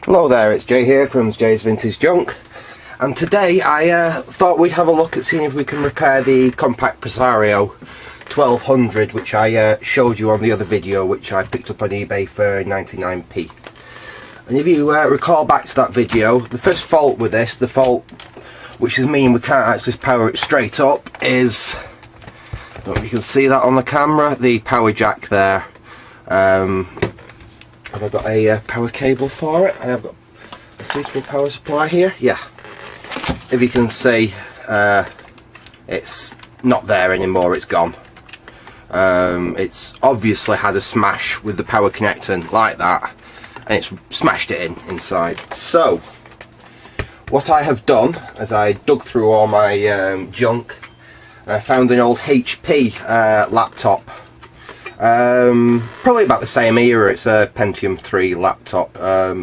Hello there, it's Jay here from Jay's Vintage Junk, and today I thought we'd have a look at seeing if we can repair the Compaq preasiro 1200, which I showed you on the other video, which I picked up on eBay for 99p. And if you recall back to that video, the first fault with this, the fault which is meaning we can't actually power it straight up, is, I don't know if you can see that on the camera, the power jack there. Have I got a power cable for it? I have got a suitable power supply here. Yeah. If you can see, it's not there anymore, it's gone. It's obviously had a smash with the power connector like that, and it's smashed it inside. So, what I have done, as I dug through all my junk, I found an old HP laptop. Probably about the same era. It's a Pentium 3 laptop.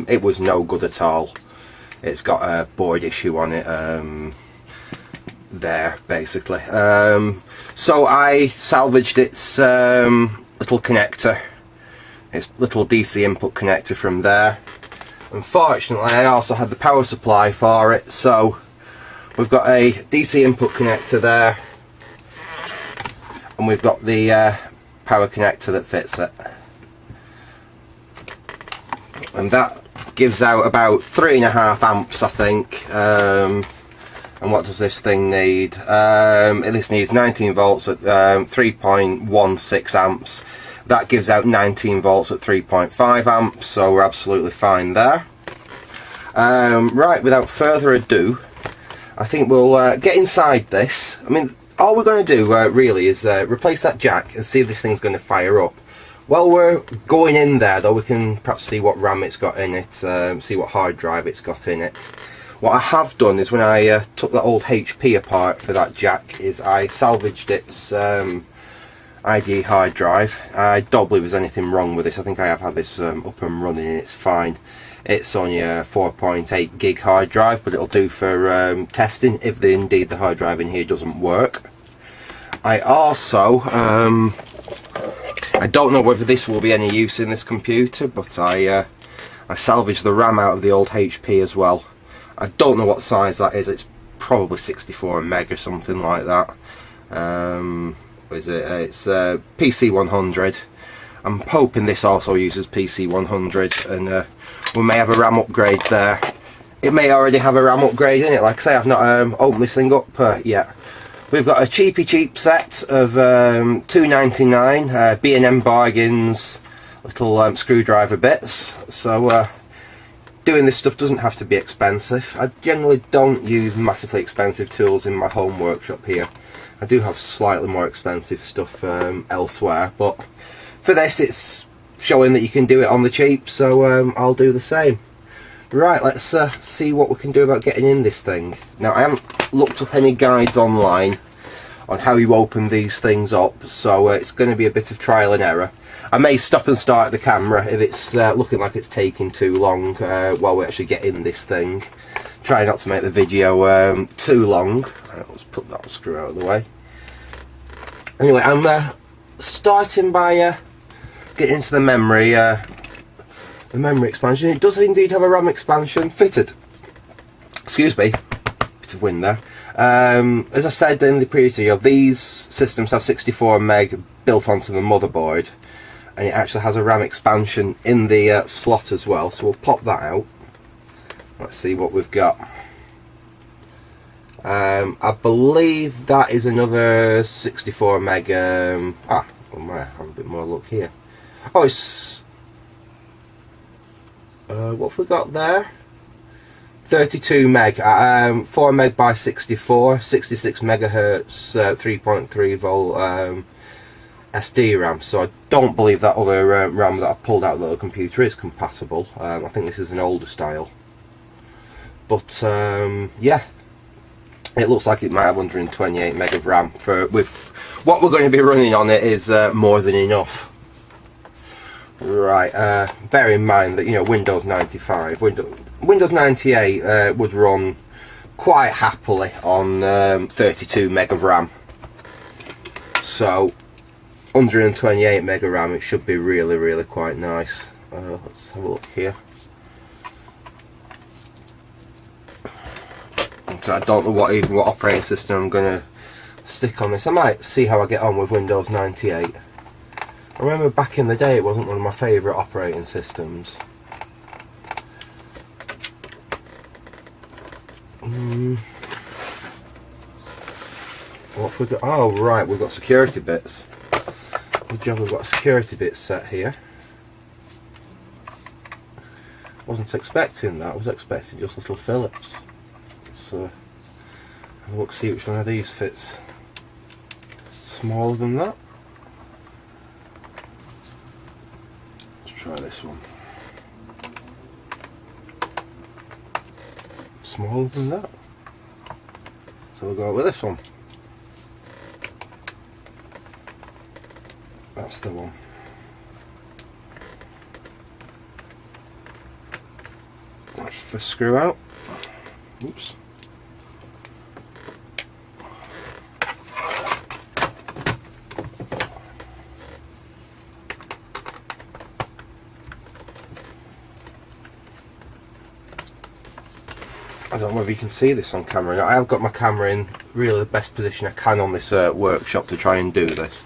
It was no good at all. It's got a board issue on it there, basically. So I salvaged its little connector, its little DC input connector from there. Unfortunately, I also had the power supply for it, so we've got a DC input connector there, and we've got the power connector that fits it, and that gives out about 3.5 amps, I think. And what does this thing need? This needs 19 volts at 3.16 amps. That gives out 19 volts at 3.5 amps, so we're absolutely fine there. Right, without further ado, I think we'll get inside this. I mean, all we're going to do really is replace that jack and see if this thing's going to fire up. While we're going in there though, we can perhaps see what RAM it's got in it, see what hard drive it's got in it. What I have done is when I took that old HP apart for that jack, is I salvaged its ID hard drive. I don't believe there's anything wrong with this. I think I have had this up and running and it's fine. It's only a 4.8 gig hard drive, but it'll do for testing if indeed the hard drive in here doesn't work. I also, I don't know whether this will be any use in this computer, but I salvaged the RAM out of the old HP as well. I don't know what size that is. It's probably 64 meg or something like that. What is it? It's PC100. I'm hoping this also uses PC100, and we may have a RAM upgrade there. It may already have a RAM upgrade in it. Like I say, I've not opened this thing up yet. We've got a cheap set of $2.99 B&M bargains, little screwdriver bits. So doing this stuff doesn't have to be expensive. I generally don't use massively expensive tools in my home workshop here. I do have slightly more expensive stuff elsewhere, but for this it's showing that you can do it on the cheap, so I'll do the same. Right, let's see what we can do about getting in this thing. Now, I haven't looked up any guides online on how you open these things up, so it's going to be a bit of trial and error. I may stop and start the camera if it's looking like it's taking too long while we actually get in this thing. Try not to make the video too long. Right, let's put that screw out of the way. Anyway, I'm starting by getting into the memory expansion. It does indeed have a RAM expansion fitted. Excuse me, bit of wind there. As I said in the previous video, these systems have 64 meg built onto the motherboard, and it actually has a RAM expansion in the slot as well, so we'll pop that out. Let's see what we've got. I believe that is another 64 meg. I might have a bit more look here. Oh, it's what have we got there? 32 meg, 4 meg by 64, 66 megahertz, 3.3 volt SD RAM. So I don't believe that other RAM that I pulled out of the other computer is compatible. I think this is an older style. But yeah, it looks like it might have 128 meg of RAM. With what we're going to be running on it is more than enough. Right, bear in mind that, you know, Windows 95, Windows 98 would run quite happily on 32 meg of RAM. So 128 meg of RAM, it should be really quite nice. Let's have a look here. I don't know what operating system I'm going to stick on this. I might see how I get on with Windows 98. I remember back in the day it wasn't one of my favourite operating systems. What have we got? Oh right, we've got security bits. Good job we've got a security bit set here. Wasn't expecting that, I was expecting just little Phillips. So have a look, see which one of these fits smaller than that. Let's try this one. Smaller than that. So we'll go with this one. That's the one. That's the first screw out. Oops. I don't know if you can see this on camera. I have got my camera in really the best position I can on this workshop to try and do this.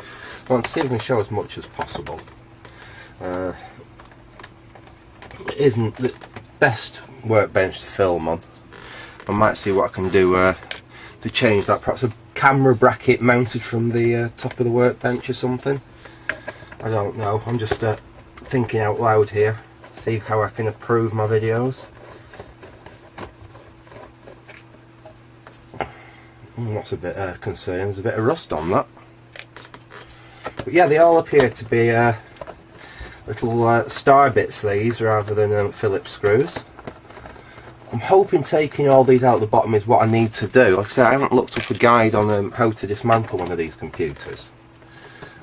I want to see if I can show as much as possible. It isn't the best workbench to film on. I might see what I can do to change that. Perhaps a camera bracket mounted from the top of the workbench or something. I don't know. I'm just thinking out loud here. See how I can improve my videos. That's a bit concerning. There's a bit of rust on that. But yeah, they all appear to be little star bits, these, rather than Phillips screws. I'm hoping taking all these out the bottom is what I need to do. Like I said, I haven't looked up a guide on how to dismantle one of these computers.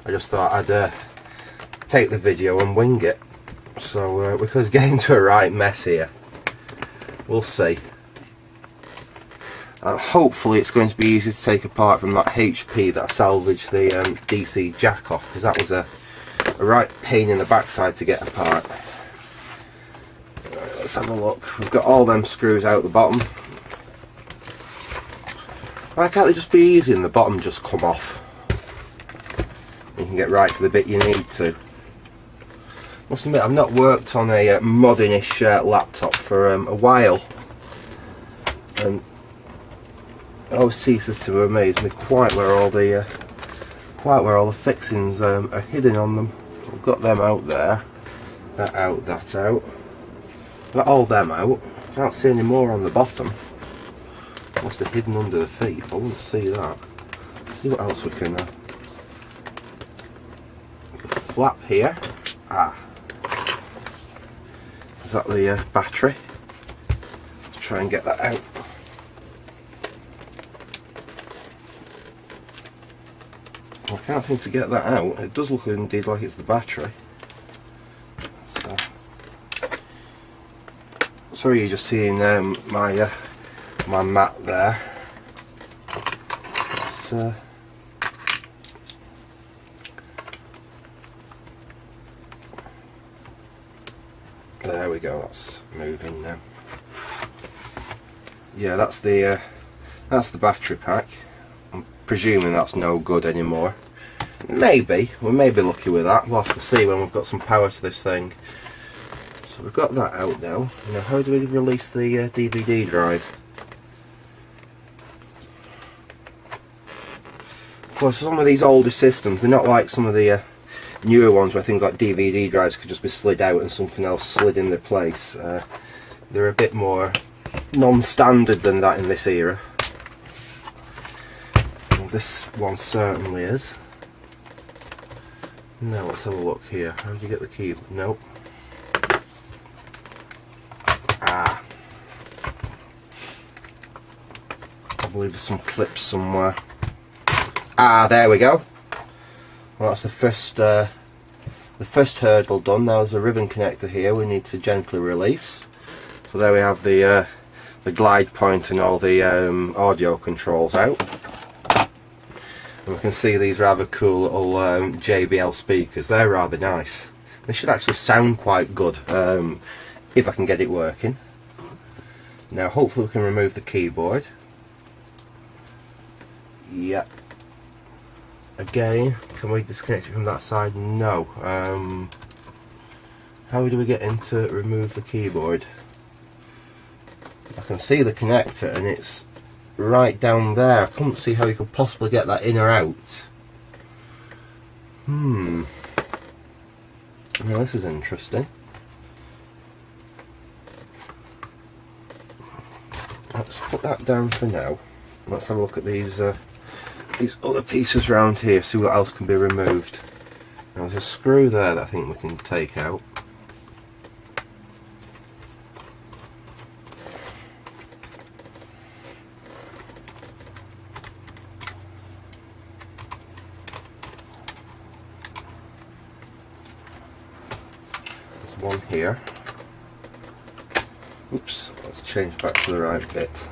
I just thought I'd take the video and wing it. So we could get into a right mess here. We'll see. Hopefully it's going to be easy to take apart from that HP that I salvaged the DC jack off, because that was a right pain in the backside to get apart. Right, let's have a look. We've got all them screws out the bottom. Why can't they just be easy and the bottom just come off? You can get right to the bit you need to. Must admit, I've not worked on a modern-ish laptop for a while, and it always ceases to amaze me quite where all the fixings are hidden on them. We've got them out there, that out, that out. Got all them out. Can't see any more on the bottom. Must have hidden under the feet. I wouldn't see that. Let's see what else we can. The flap here. Ah, is that the battery? Let's try and get that out. I can't seem to get that out. It does look indeed like it's the battery. So, sorry, you're just seeing my my mat there. Let's, there we go. That's moving now. Yeah, that's the battery pack. I'm presuming that's no good anymore. Maybe, we may be lucky with that. We'll have to see when we've got some power to this thing. So we've got that out now. Now how do we release the DVD drive? Of course, some of these older systems, they're not like some of the newer ones where things like DVD drives could just be slid out and something else slid in their place. They're a bit more non-standard than that in this era. Well, this one certainly is. Now let's have a look here. How do you get the key? Nope. Ah. I believe there's some clips somewhere. Ah, there we go. Well, that's the first hurdle done. Now there's a ribbon connector here we need to gently release. So there we have the glide point and all the audio controls out. And we can see these rather cool little JBL speakers. They're rather nice. They should actually sound quite good if I can get it working. Now hopefully we can remove the keyboard. Yeah. Again, can we disconnect it from that side? No. How do we get into remove the keyboard? I can see the connector and it's right down there. I couldn't see how you could possibly get that in or out. Now this is interesting. Let's put that down for now. Let's have a look at these other pieces around here, see what else can be removed. Now there's a screw there that I think we can take out. There's one here. Oops, let's change back to the right bit.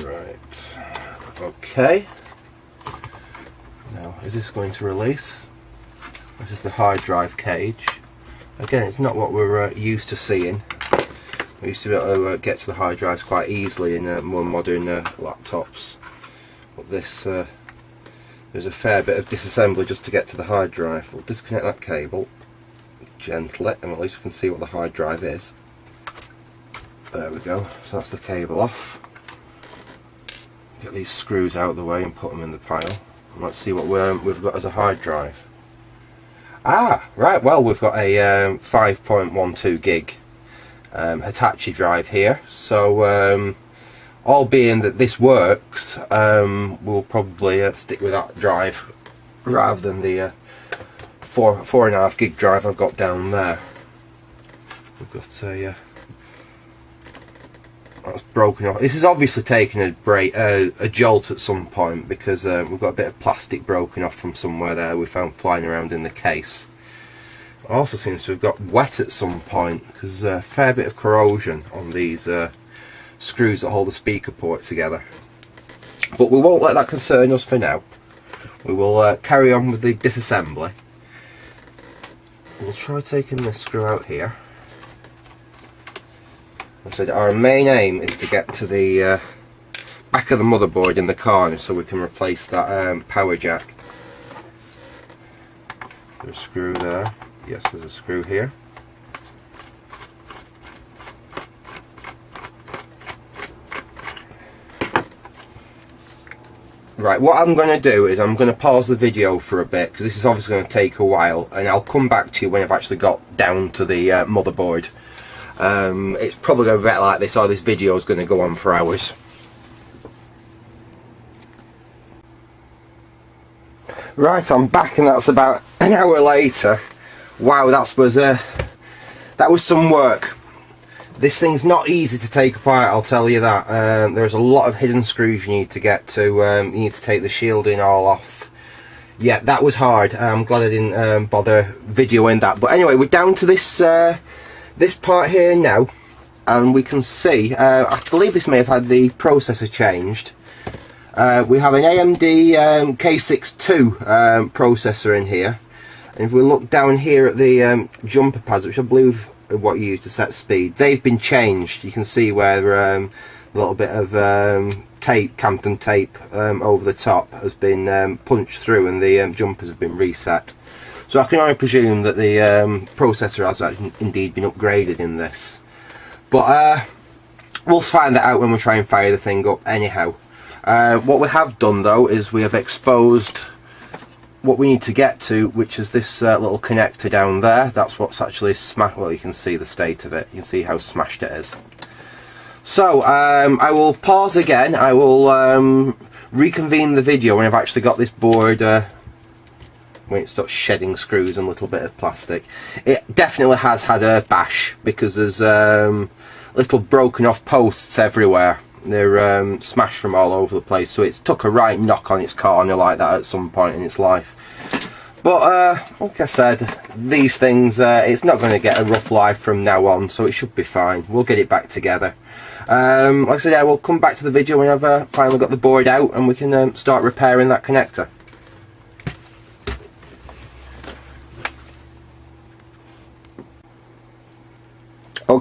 Right, okay. Now, is this going to release? This is the hard drive cage. Again, it's not what we're used to seeing. We used to be able to get to the hard drives quite easily in more modern laptops. But this, there's a fair bit of disassembly just to get to the hard drive. We'll disconnect that cable gently, and at least we can see what the hard drive is. There we go. So that's the cable off. Get these screws out of the way and put them in the pile. And let's see what we've got as a hard drive. Ah, right. Well, we've got a 5.12 gig Hitachi drive here. So, all being that this works, we'll probably stick with that drive rather than the 4.5 gig drive I've got down there. We've got a that's broken off. This is obviously taking a jolt at some point, because we've got a bit of plastic broken off from somewhere there we found flying around in the case. Also seems to have got wet at some point, because there's a fair bit of corrosion on these screws that hold the speaker port together. But we won't let that concern us for now. We will carry on with the disassembly. We'll try taking this screw out here. I said our main aim is to get to the back of the motherboard in the corner so we can replace that power jack. There's a screw there. Yes, there's a screw here. Right, what I'm going to do is I'm going to pause the video for a bit, because this is obviously going to take a while, and I'll come back to you when I've actually got down to the motherboard. It's probably going to be better like this, or this video is going to go on for hours. Right, I'm back, and that's about an hour later. Wow, that was some work. This thing's not easy to take apart, I'll tell you that. There's a lot of hidden screws you need to get to. You need to take the shielding all off. Yeah, that was hard. I'm glad I didn't bother videoing that. But anyway, we're down to this this part here now, and we can see, I believe this may have had the processor changed. We have an AMD K62 processor in here, and if we look down here at the jumper pads, which I believe are what you use to set speed, they've been changed. You can see where a little bit of tape, Campton tape over the top has been punched through, and the jumpers have been reset. So I can only presume that the processor has indeed been upgraded in this. But we'll find that out when we try and fire the thing up anyhow. What we have done though is we have exposed what we need to get to, which is this little connector down there. That's what's actually smashed. Well, you can see the state of it. You can see how smashed it is. So I will pause again. I will reconvene the video when I've actually got this board, when it starts shedding screws and a little bit of plastic. It definitely has had a bash, because there's little broken off posts everywhere. They're smashed from all over the place, so it's took a right knock on its corner like that at some point in its life. But like I said, these things, it's not going to get a rough life from now on, so it should be fine. We'll get it back together. Like I said, yeah, we'll come back to the video when I've finally got the board out and we can start repairing that connector.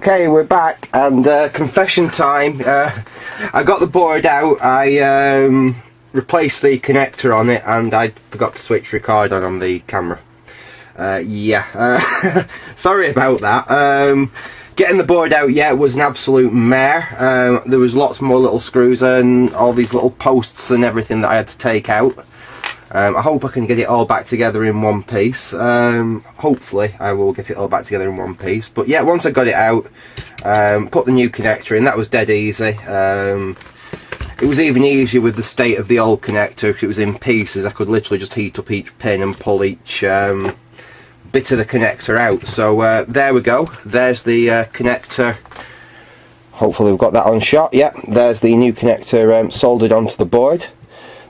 Okay, we're back, and confession time. I got the board out, I replaced the connector on it, and I forgot to switch record on the camera. Sorry about that. Getting the board out, yeah, it was an absolute mare. There was lots more little screws and all these little posts and everything that I had to take out. I hope I can get it all back together in one piece. Hopefully I will get it all back together in one piece. But yeah, once I got it out, put the new connector in, that was dead easy. It was even easier with the state of the old connector, because it was in pieces. I could literally just heat up each pin and pull each bit of the connector out. So there we go, there's the connector. Hopefully we've got that on shot. Yep, there's the new connector soldered onto the board.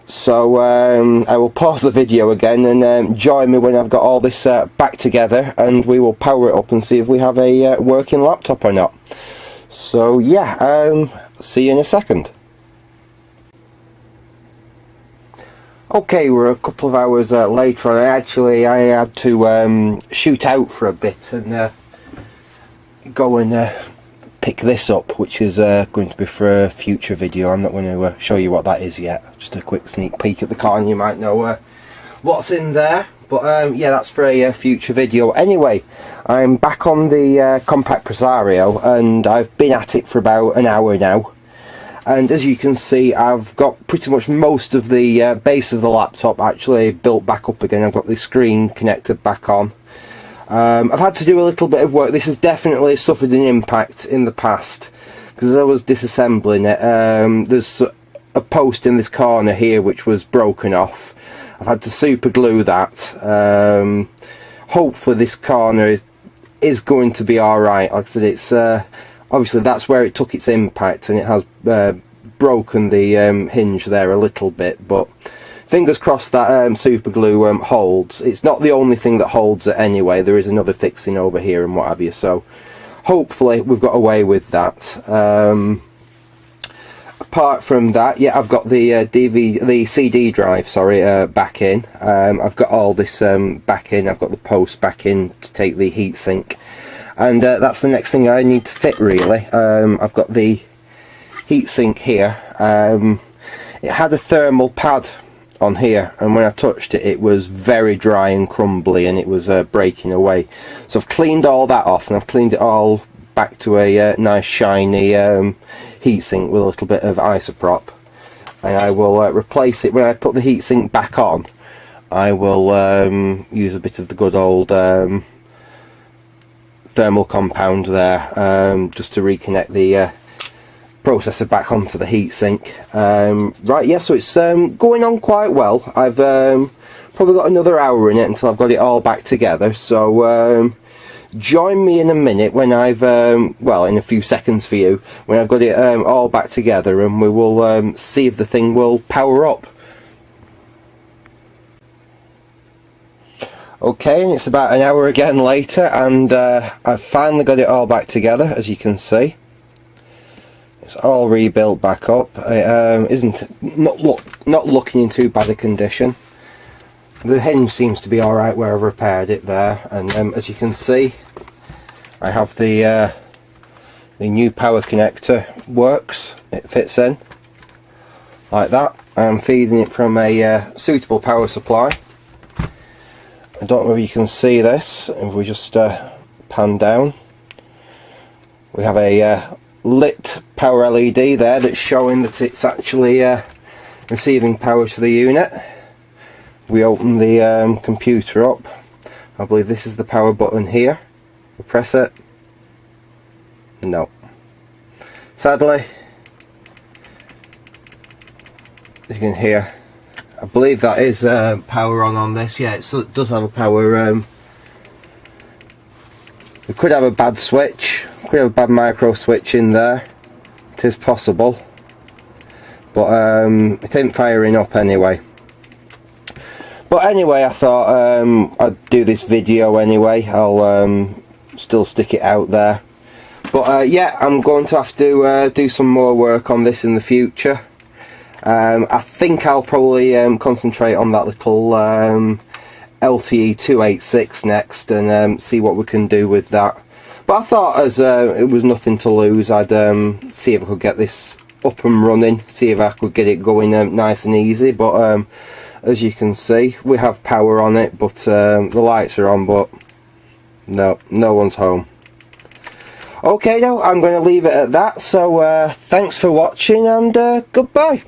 So I will pause the video again and join me when I've got all this back together, and we will power it up and see if we have a working laptop or not. So yeah, see you in a second. Okay, we're a couple of hours later on. I had to shoot out for a bit and go and pick this up, which is going to be for a future video. I'm not going to show you what that is yet. Just a quick sneak peek at the car and you might know what's in there. But yeah, that's for a future video. Anyway, I'm back on the Compaq Preasiro, and I've been at it for about an hour now. And as you can see, I've got pretty much most of the base of the laptop actually built back up again. I've got the screen connected back on. I've had to do a little bit of work. This has definitely suffered an impact in the past, because I was disassembling it. There's a post in this corner here which was broken off. I've had to super glue that. Hopefully this corner is going to be alright. Like I said, it's obviously that's where it took its impact, and it has broken the hinge there a little bit, but fingers crossed that super glue holds. It's not the only thing that holds it anyway. There is another fixing over here and what have you, so hopefully we've got away with that. Apart from that, yeah, I've got the CD drive, sorry, back in. I've got all this back in. I've got the post back in to take the heatsink, and that's the next thing I need to fit really. I've got the heatsink here. It had a thermal pad on here, and when I touched it, it was very dry and crumbly, and it was breaking away. So I've cleaned all that off, and I've cleaned it all back to a nice shiny heatsink with a little bit of isopropyl, and I will replace it when I put the heatsink back on. I will use a bit of the good old thermal compound there, just to reconnect the processor back onto the heatsink. Right, yeah, so it's going on quite well. I've probably got another hour in it until I've got it all back together, so join me in a minute when I've well, in a few seconds for you, when I've got it all back together, and we will see if the thing will power up. Okay, and it's about an hour again later, and I've finally got it all back together, as you can see. It's all rebuilt back up. It not looking in too bad a condition. The hinge seems to be alright where I've repaired it there, and as you can see, I have the new power connector works. It fits in like that. I'm feeding it from a suitable power supply. I don't know if you can see this. If we just pan down, we have a lit power LED there that's showing that it's actually receiving power to the unit. We open the computer up. I believe this is the power button here. We press it. No. Sadly, as you can hear, I believe that is power on this. Yeah, it does have a power. We could have a bad switch. We have a bad micro switch in there. It is possible, but it ain't firing up anyway. But anyway, I thought I'd do this video anyway. I'll still stick it out there. But yeah, I'm going to have to do some more work on this in the future. I think I'll probably concentrate on that little LTE 286 next, and see what we can do with that. But But I thought as it was nothing to lose, I'd see if I could get this up and running, see if I could get it going nice and easy. But as you can see, we have power on it, but the lights are on, but no one's home. Okay, now I'm going to leave it at that. So thanks for watching, and goodbye.